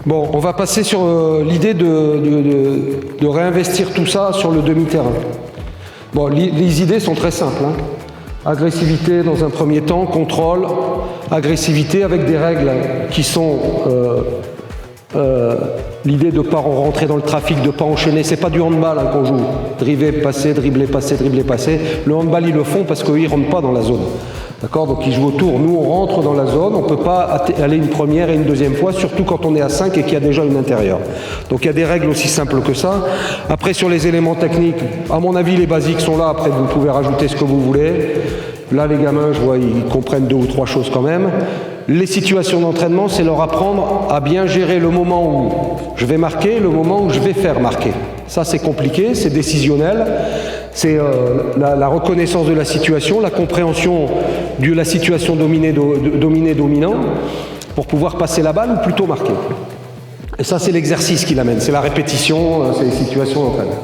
Bon, on va passer sur l'idée de réinvestir tout ça sur le demi-terrain. Bon, les idées sont très simples, hein. Agressivité dans un premier temps, contrôle, agressivité avec des règles qui sont l'idée de ne pas rentrer dans le trafic, de ne pas enchaîner. C'est pas du handball hein, qu'on joue. Dribbler, passer, dribbler, passer, dribbler, passer. Le handball, ils le font parce qu'ils ne rentrent pas dans la zone. D'accord? Donc ils jouent autour. Nous, on rentre dans la zone. On ne peut pas aller une première et une deuxième fois, surtout quand on est à 5 et qu'il y a déjà une intérieure. Donc il y a des règles aussi simples que ça. Après, sur les éléments techniques, à mon avis, les basiques sont là. Après, vous pouvez rajouter ce que vous voulez. Là, les gamins, je vois, ils comprennent 2 ou 3 choses quand même. Les situations d'entraînement, c'est leur apprendre à bien gérer le moment où je vais marquer, le moment où je vais faire marquer. Ça, c'est compliqué, c'est décisionnel. C'est la reconnaissance de la situation, la compréhension de la situation dominée-dominant pour pouvoir passer la balle ou plutôt marquer. Et ça, c'est l'exercice qui l'amène, c'est la répétition, c'est les situations d'entraînement.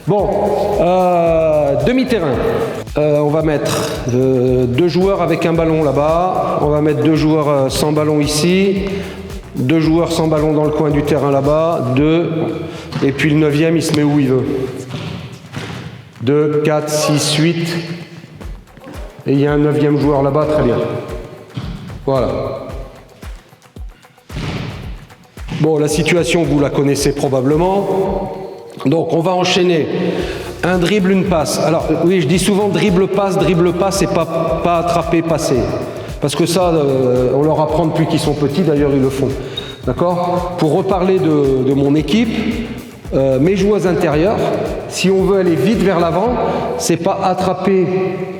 Bon, demi-terrain. On va mettre 2 joueurs avec un ballon là-bas. On va mettre 2 joueurs sans ballon ici. 2 joueurs sans ballon dans le coin du terrain là-bas. 2. Et puis le 9e, il se met où il veut. 2, 4, 6, 8. Et il y a un 9e joueur là-bas, très bien. Voilà. Bon, la situation, vous la connaissez probablement. Donc, on va enchaîner. Un dribble, une passe. Alors, oui, je dis souvent dribble, passe, et pas attraper, passer. Parce que ça, on leur apprend depuis qu'ils sont petits, d'ailleurs, ils le font. D'accord? Pour reparler de mon équipe, mes joueurs intérieurs, si on veut aller vite vers l'avant, c'est pas attraper,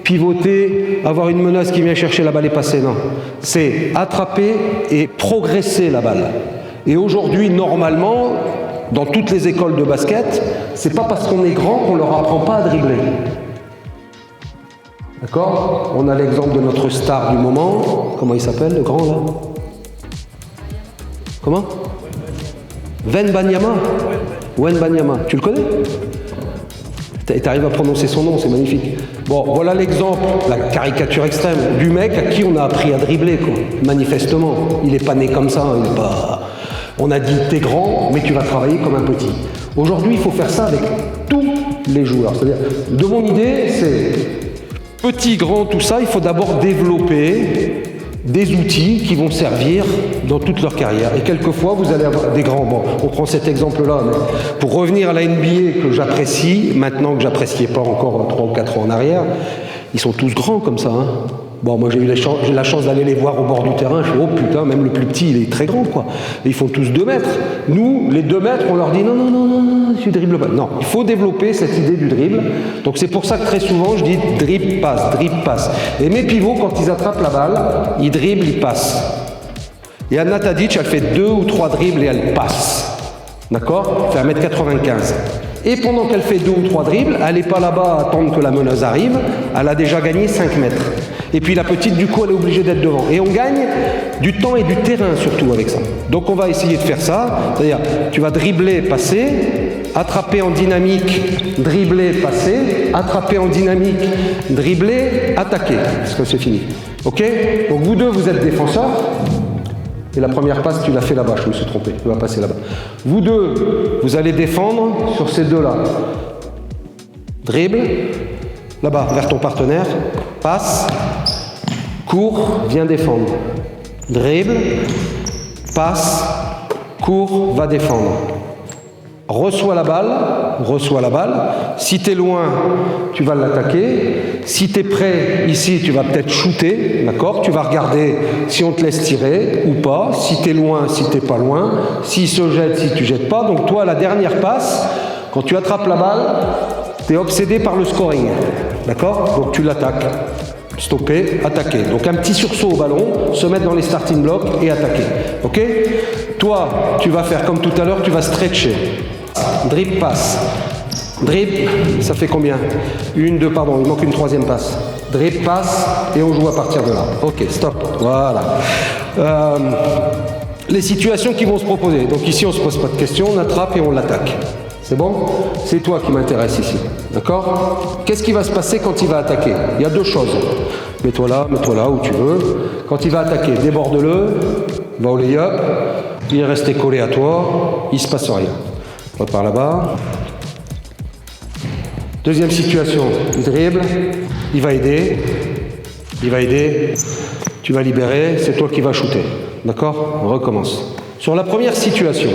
pivoter, avoir une menace qui vient chercher la balle et passer, non. C'est attraper et progresser la balle. Et aujourd'hui, normalement, dans toutes les écoles de basket, c'est pas parce qu'on est grand qu'on leur apprend pas à dribbler. D'accord? On a l'exemple de notre star du moment. Comment il s'appelle, le grand, là? Comment? Wembanyama. Wembanyama. Tu le connais? Tu arrives à prononcer son nom, c'est magnifique. Bon, voilà l'exemple, la caricature extrême, du mec à qui on a appris à dribbler, quoi. Manifestement. Il n'est pas né comme ça, il n'est pas... On a dit, t'es grand, mais tu vas travailler comme un petit. Aujourd'hui, il faut faire ça avec tous les joueurs. C'est-à-dire, de mon idée, c'est petit, grand, tout ça, il faut d'abord développer des outils qui vont servir dans toute leur carrière. Et quelquefois, vous allez avoir des grands. Bon, on prend cet exemple-là, mais pour revenir à la NBA que j'apprécie, maintenant que j'appréciais pas encore 3 ou 4 ans en arrière, ils sont tous grands comme ça, hein. Bon, moi j'ai la chance d'aller les voir au bord du terrain, je fais, oh putain, même le plus petit, il est très grand, quoi. Et ils font tous 2 mètres. Nous, les 2 mètres, on leur dit, non, tu dribbles pas. Non, il faut développer cette idée du dribble. Donc c'est pour ça que très souvent, je dis dribble, passe. Et mes pivots, quand ils attrapent la balle, ils dribblent, ils passent. Et Anna Tadic, elle fait 2 ou 3 dribbles et elle passe. D'accord? Elle fait 1m95. Et pendant qu'elle fait 2 ou 3 dribbles, elle n'est pas là-bas à attendre que la meneuse arrive, elle a déjà gagné 5 mètres. Et puis la petite, du coup, elle est obligée d'être devant. Et on gagne du temps et du terrain, surtout, avec ça. Donc on va essayer de faire ça. C'est-à-dire, tu vas dribbler, passer, attraper en dynamique, dribbler, passer, attraper en dynamique, dribbler, attaquer. Parce que c'est fini. OK? Donc vous deux, vous êtes défenseurs. Et la première passe, tu l'as fait là-bas, je me suis trompé, tu vas passer là-bas. Vous deux, vous allez défendre sur ces deux-là. Dribble, là-bas, vers ton partenaire, passe, cours, viens défendre. Dribble, passe, cours, va défendre. Reçois la balle. Si tu es loin, tu vas l'attaquer. Si tu es prêt, ici, tu vas peut-être shooter, d'accord? Tu vas regarder si on te laisse tirer ou pas, si tu es loin, si tu n'es pas loin, s'il se jette, si tu jettes pas. Donc toi, la dernière passe, quand tu attrapes la balle, tu es obsédé par le scoring, d'accord? Donc tu l'attaques. Stopper, attaquer. Donc un petit sursaut au ballon, se mettre dans les starting blocks et attaquer. Ok? Toi, tu vas faire comme tout à l'heure, tu vas stretcher. Dribble, passe. Dribble, ça fait combien? 1, 2, pardon, il manque une 3e passe. Dribble, passe, et on joue à partir de là. Ok, stop. Voilà. Les situations qui vont se proposer. Donc ici, on ne se pose pas de questions, on attrape et on l'attaque. C'est bon? C'est toi qui m'intéresse ici. D'accord? Qu'est-ce qui va se passer quand il va attaquer? Il y a 2 choses. Mets-toi là où tu veux. Quand il va attaquer, déborde-le, va au lay-up, il est resté collé à toi, il ne se passe rien. Repars là-bas. Deuxième situation, il dribble, il va aider, tu vas libérer, c'est toi qui vas shooter. D'accord? On recommence. Sur la première situation,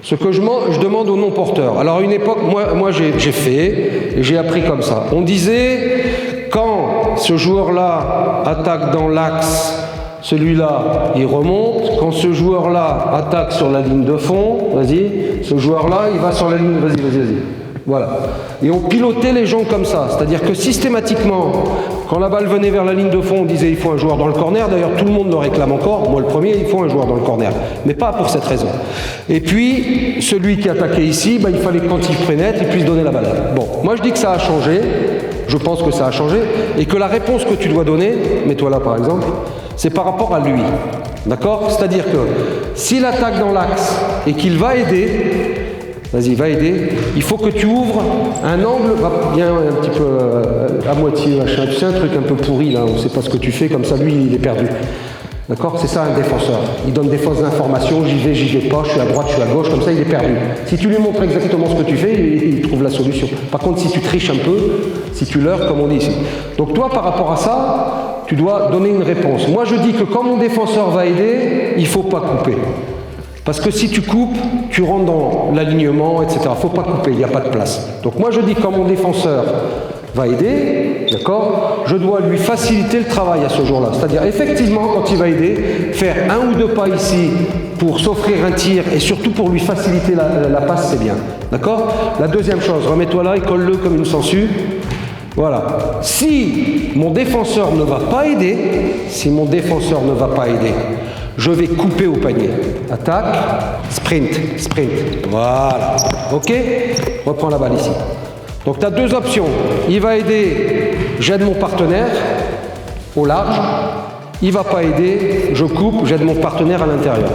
ce que je demande aux non-porteurs. Alors à une époque, moi j'ai fait et j'ai appris comme ça. On disait, quand ce joueur-là attaque dans l'axe, celui-là, il remonte. Quand ce joueur-là attaque sur la ligne de fond, vas-y, ce joueur-là, il va sur la ligne, vas-y. Voilà. Et on pilotait les gens comme ça. C'est-à-dire que systématiquement, quand la balle venait vers la ligne de fond, on disait il faut un joueur dans le corner. D'ailleurs, tout le monde le réclame encore. Moi, le premier, il faut un joueur dans le corner. Mais pas pour cette raison. Et puis, celui qui attaquait ici, il fallait que quand il pénètre, il puisse donner la balle. Bon, moi je dis que ça a changé. Je pense que ça a changé. Et que la réponse que tu dois donner, mets-toi là par exemple, c'est par rapport à lui. D'accord? C'est-à-dire que s'il attaque dans l'axe et qu'il va aider, vas-y, va aider. Il faut que tu ouvres un angle, bien un petit peu à moitié, machin. Tu sais, un truc un peu pourri, là, on ne sait pas ce que tu fais, comme ça, lui, il est perdu. D'accord? C'est ça un défenseur. Il donne des fausses informations, j'y vais pas, je suis à droite, je suis à gauche, comme ça, il est perdu. Si tu lui montres exactement ce que tu fais, il trouve la solution. Par contre, si tu triches un peu, si tu leurres, comme on dit ici. Donc toi, par rapport à ça, tu dois donner une réponse. Moi, je dis que quand mon défenseur va aider, il ne faut pas couper. Parce que si tu coupes, tu rentres dans l'alignement, etc. Il ne faut pas couper, il n'y a pas de place. Donc moi je dis que quand mon défenseur va aider, d'accord, je dois lui faciliter le travail à ce jour-là. C'est-à-dire effectivement quand il va aider, faire un ou deux pas ici pour s'offrir un tir et surtout pour lui faciliter la passe, c'est bien. D'accord? La deuxième chose, remets-toi là et colle-le comme une sangsue. Voilà. Si mon défenseur ne va pas aider, je vais couper au panier. Attaque, sprint. Voilà. Ok? Reprends la balle ici. Donc tu as deux options. Il va aider, j'aide mon partenaire au large. Il ne va pas aider, je coupe, j'aide mon partenaire à l'intérieur.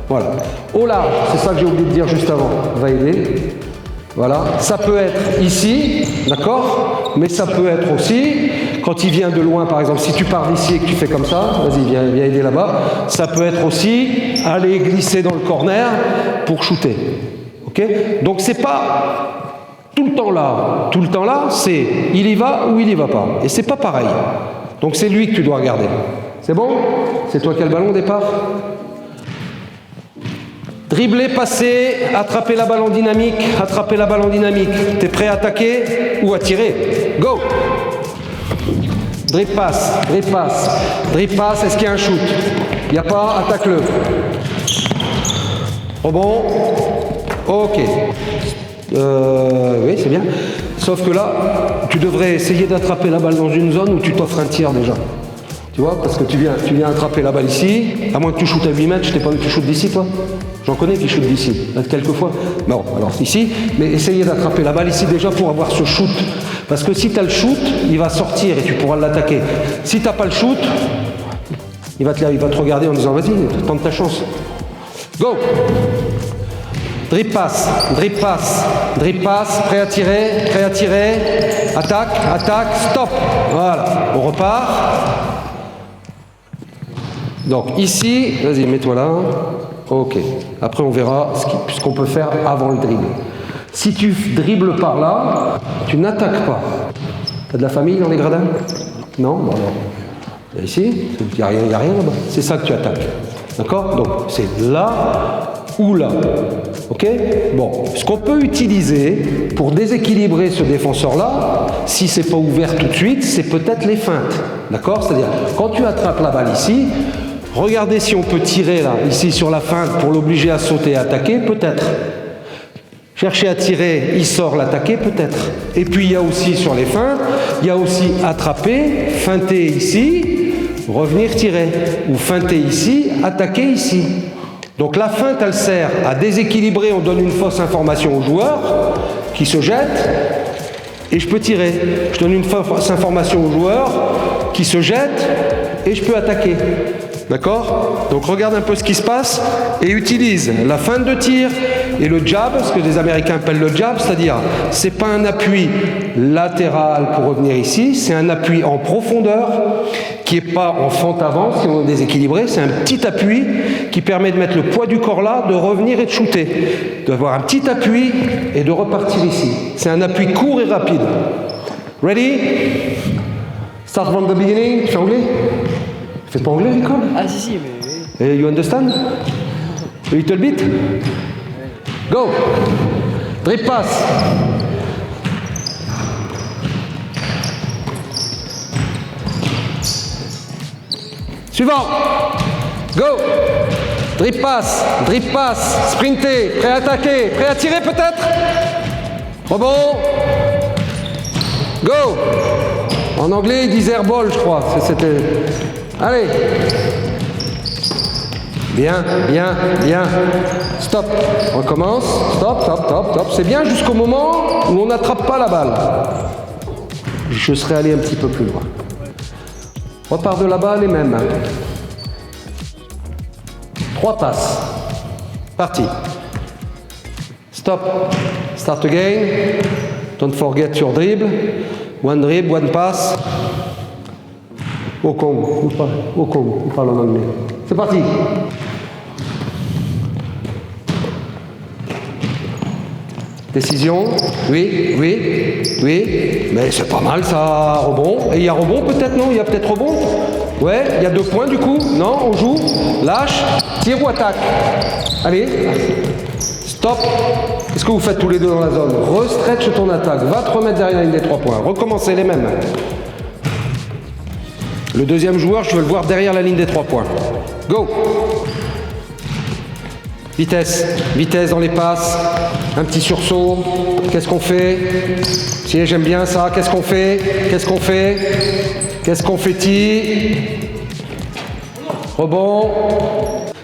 Voilà. Au large, c'est ça que j'ai oublié de dire juste avant. Va aider. Voilà. Ça peut être ici, d'accord? Mais ça peut être aussi, quand il vient de loin, par exemple, si tu pars d'ici et que tu fais comme ça, vas-y, viens aider là-bas. Ça peut être aussi aller glisser dans le corner pour shooter. Ok? Donc c'est pas tout le temps là. Tout le temps là, c'est il y va ou il y va pas. Et c'est pas pareil. Donc c'est lui que tu dois regarder. C'est bon? C'est toi qui as le ballon au départ? Dribbler, passer, attraper la balle en dynamique, T'es prêt à attaquer ou à tirer? Go! Dribble passe, est-ce qu'il y a un shoot? Il n'y a pas, attaque-le. Rebond. Ok. Oui, c'est bien. Sauf que là, tu devrais essayer d'attraper la balle dans une zone où tu t'offres un tir déjà. Tu vois, parce que tu viens attraper la balle ici, à moins que tu shootes à 8 mètres, je t'ai pas vu que tu shootes d'ici, toi? J'en connais qui shootent d'ici, quelquefois. Non, alors ici, mais essayez d'attraper la balle ici déjà pour avoir ce shoot. Parce que si tu as le shoot, il va sortir et tu pourras l'attaquer. Si tu n'as pas le shoot, il va te regarder en disant vas-y, tente ta chance. Go! Dribble passe, prêt à tirer, attaque, stop. Voilà, on repart. Donc ici, vas-y, mets-toi là. Ok. Après, on verra ce qu'on peut faire avant le dribble. Si tu dribbles par là, tu n'attaques pas. T'as de la famille dans les gradins? Non? Bon alors. Ici, il n'y a rien là-bas. C'est ça que tu attaques. D'accord? Donc, c'est là ou là. Ok? Bon. Ce qu'on peut utiliser pour déséquilibrer ce défenseur-là, si c'est pas ouvert tout de suite, c'est peut-être les feintes. D'accord? C'est-à-dire, quand tu attrapes la balle ici, regardez si on peut tirer là, ici sur la feinte pour l'obliger à sauter et attaquer, peut-être. Chercher à tirer, il sort l'attaquer, peut-être. Et puis il y a aussi sur les feintes, il y a aussi attraper, feinter ici, revenir tirer. Ou feinter ici, attaquer ici. Donc la feinte, elle sert à déséquilibrer, on donne une fausse information au joueur qui se jette, et je peux tirer. Je donne une fausse information au joueur qui se jette, et je peux attaquer. D'accord? Donc regarde un peu ce qui se passe et utilise la feinte de tir et le jab, ce que les Américains appellent le jab, c'est-à-dire c'est pas un appui latéral pour revenir ici, c'est un appui en profondeur qui n'est pas en fente avant si on est déséquilibré, c'est un petit appui qui permet de mettre le poids du corps là, de revenir et de shooter, d'avoir un petit appui et de repartir ici. C'est un appui court et rapide. Ready? Start from the beginning. Tu fais anglais? Tu fais pas anglais, Nicole? Ah si, mais... You understand? A little bit? Go! Drip pass. Suivant. Go! Drip pass, sprinter, prêt à attaquer, prêt à tirer peut-être? Rebond. Go! En anglais, ils disent airball, je crois. C'était... Allez! Bien. Stop. On recommence. Stop. C'est bien jusqu'au moment où on n'attrape pas la balle. Je serais allé un petit peu plus loin. Repars de là-bas, les mêmes. 3 passes. Parti. Stop. Start again. Don't forget your dribble. One dribble, one pass. Okong, on parle en anglais. C'est parti. Décision. Oui. Mais c'est pas mal ça, rebond. Et il y a rebond peut-être, non? Il y a peut-être rebond? Ouais, il y a 2 points du coup. Non, on joue. Lâche, tire ou attaque. Allez. Stop. Qu'est-ce que vous faites tous les deux dans la zone? Restretch ton attaque. Va te remettre derrière la ligne des 3 points. Recommencez les mêmes. Le deuxième joueur, je veux le voir derrière la ligne des 3 points. Go! Vitesse dans les passes. Un petit sursaut. Qu'est-ce qu'on fait? Si, j'aime bien ça. Qu'est-ce qu'on fait-il? Rebond.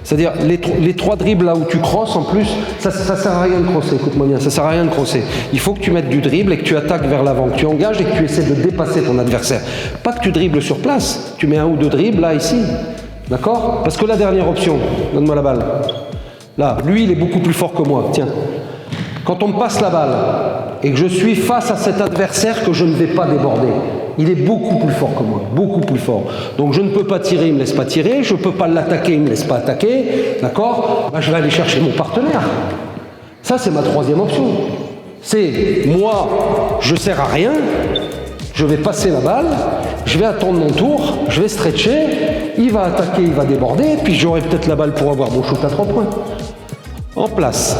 C'est-à-dire, les 3 dribbles là où tu crosses, en plus, ça sert à rien de crosser, écoute-moi bien, ça sert à rien de crosser. Il faut que tu mettes du dribble et que tu attaques vers l'avant, que tu engages et que tu essaies de dépasser ton adversaire. Pas que tu dribbles sur place, tu mets 1 ou 2 dribbles là, ici. D'accord? Parce que la dernière option, donne-moi la balle. Là, lui, il est beaucoup plus fort que moi, tiens. Quand on me passe la balle et que je suis face à cet adversaire que je ne vais pas déborder, il est beaucoup plus fort que moi, beaucoup plus fort. Donc je ne peux pas tirer, il ne me laisse pas tirer, je ne peux pas l'attaquer, il ne me laisse pas attaquer, d'accord? Ben, je vais aller chercher mon partenaire. Ça, c'est ma 3e option. C'est, moi, je ne sers à rien, je vais passer la balle, je vais attendre mon tour, je vais stretcher, il va attaquer, il va déborder, puis j'aurai peut-être la balle pour avoir mon shoot à 3 points. En place.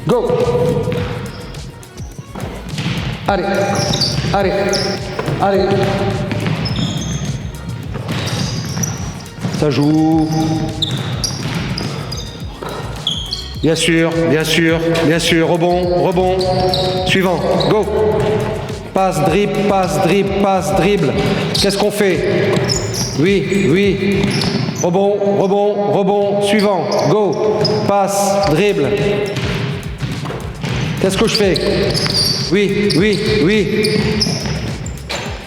Go! Allez. Ça joue. Bien sûr. Rebond. Suivant. Go! Passe, dribble. Qu'est-ce qu'on fait? Oui. Rebond. Suivant. Go! Passe, dribble. Qu'est-ce que je fais? Oui.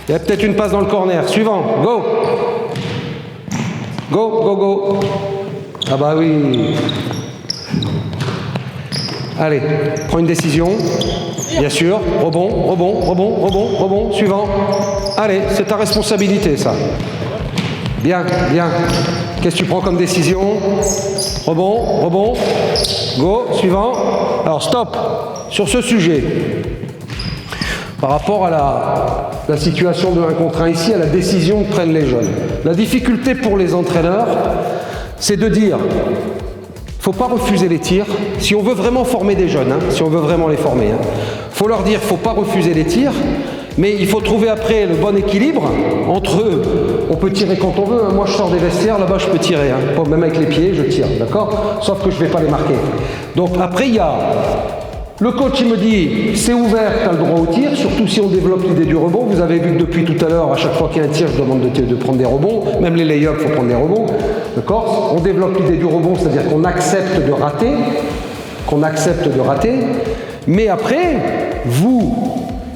Il y a peut-être une passe dans le corner. Suivant. Go. Ah bah oui. Allez, prends une décision. Bien sûr. Rebond. Suivant. Allez, c'est ta responsabilité, ça. Bien. Qu'est-ce que tu prends comme décision? Rebond. Go. Suivant. Alors, stop. Sur ce sujet, par rapport à la situation de 1 contre 1 ici, à la décision que prennent les jeunes. La difficulté pour les entraîneurs, c'est de dire, il ne faut pas refuser les tirs. Si on veut vraiment former des jeunes, si on veut vraiment les former, faut leur dire, il ne faut pas refuser les tirs, mais il faut trouver après le bon équilibre entre eux. On peut tirer quand on veut. Moi, je sors des vestiaires, là-bas, je peux tirer. Même avec les pieds, je tire, d'accord? Sauf que je ne vais pas les marquer. Donc après, il y a... Le coach, il me dit, c'est ouvert, tu as le droit au tir, surtout si on développe l'idée du rebond. Vous avez vu que depuis tout à l'heure, à chaque fois qu'il y a un tir, je demande de prendre des rebonds. Même les lay-ups, il faut prendre des rebonds. D'accord? On développe l'idée du rebond, c'est-à-dire qu'on accepte de rater. Mais après, vous,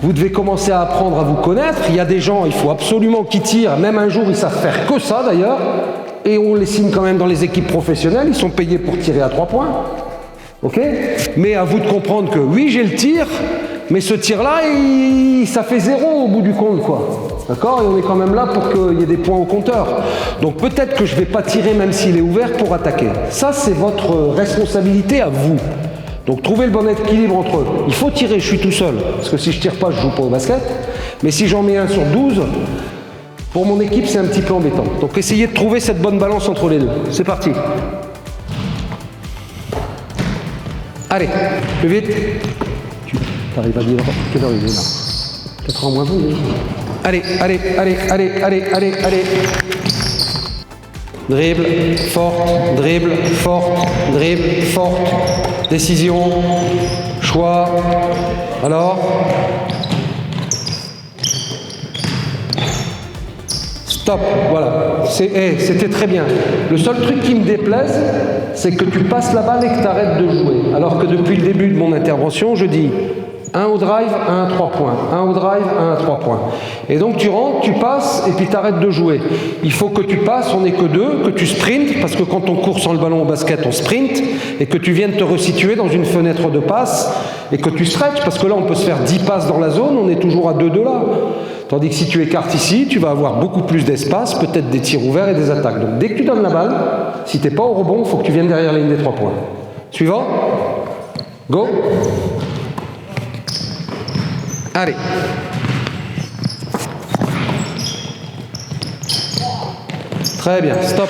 vous devez commencer à apprendre à vous connaître. Il y a des gens, il faut absolument qu'ils tirent, même un jour ils savent faire que ça d'ailleurs, et on les signe quand même dans les équipes professionnelles, ils sont payés pour tirer à 3 points. Ok? Mais à vous de comprendre que oui, j'ai le tir, mais ce tir-là, ça fait 0 au bout du compte, quoi. D'accord? Et on est quand même là pour qu'il y ait des points au compteur. Donc peut-être que je ne vais pas tirer même s'il est ouvert pour attaquer. Ça, c'est votre responsabilité à vous. Donc trouvez le bon équilibre entre eux. Il faut tirer, je suis tout seul. Parce que si je tire pas, je joue pas au basket. Mais si j'en mets un sur 12, pour mon équipe, c'est un petit peu embêtant. Donc essayez de trouver cette bonne balance entre les deux. C'est parti. Allez, plus vite. Tu arrives à dire quelle heure il est là? 4 heures moins 20. Allez, allez, allez, allez, allez, allez, allez. Dribble, forte, dribble, forte, dribble, forte. Décision, choix. Alors. Stop, voilà. C'était très bien. Le seul truc qui me déplaise, c'est que tu passes la balle et que tu arrêtes de jouer. Alors que depuis le début de mon intervention, je dis 1 au drive, 1 à 3 points. 1 au drive, 1 à 3 points. Et donc tu rentres, tu passes et puis tu arrêtes de jouer. Il faut que tu passes, on n'est que 2, que tu sprintes, parce que quand on court sans le ballon au basket, on sprint, et que tu viennes te resituer dans une fenêtre de passe, et que tu stretches, parce que là on peut se faire 10 passes dans la zone, on est toujours à 2 là. Tandis que si tu écartes ici, tu vas avoir beaucoup plus d'espace, peut-être des tirs ouverts et des attaques. Donc dès que tu donnes la balle, si tu n'es pas au rebond, il faut que tu viennes derrière la ligne des 3 points. Suivant. Go. Allez. Très bien, stop.